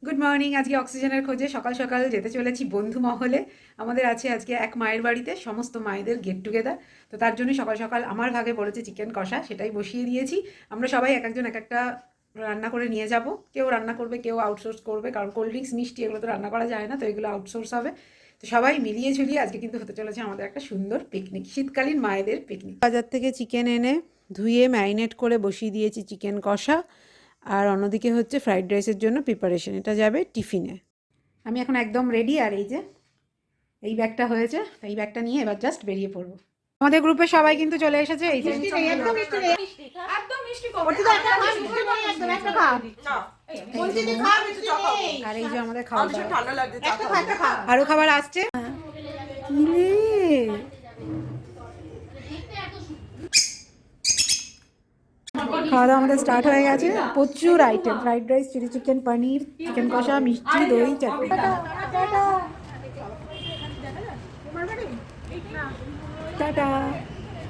Good morning. আজকে অক্সিজেনের খোঁজে সকাল সকাল যেতে চলেছি বন্ধু মহলে। আমাদের আছে আজকে এক মায়ের বাড়িতে সমস্ত মায়েদের গেট টুগেদার। তো তার জন্য সকাল সকাল আমার ভাগে পড়েছে চিকেন কষা, সেটাই বসিয়ে দিয়েছি। আমরা সবাই এক একজন এক একটা রান্না করে নিয়ে যাব। কেউ রান্না করবে, কেউ আউটসোর্স করবে, কারণ কোল্ড ড্রিঙ্কস মিষ্টি এগুলো তো রান্না করা যায় না, তো এগুলো আউটসোর্স হবে। তো সবাই মিলিয়ে ঝুলিয়ে আজকে কিন্তু হতে চলেছে আমাদের একটা সুন্দর পিকনিক, শীতকালীন মায়েদের পিকনিক। বাজার থেকে চিকেন এনে ধুয়ে ম্যারিনেট করে বসিয়ে দিয়েছি চিকেন কষা। আর অন্যদিকে হচ্ছে ফ্রাইড রাইসের জন্য প্রিপারেশন, এটা যাবে টিফিনে। আমি এখন একদম রেডি। আর এই যে এই ব্যাগটা হয়েছে, এই ব্যাগটা নিয়ে এবার জাস্ট বেরিয়ে পড়বো। আমাদের গ্রুপে সবাই কিন্তু চলে এসেছে। এই যে আর এই যে আমাদের খাওয়া আরো খাবার আসছে। খাওয়া দাওয়া আমাদের স্টার্ট হয়ে গেছে। প্রচুর item, fried rice, chilli chicken, paneer, chicken কষা, মিষ্টি, দই, চাটনি। টাটা।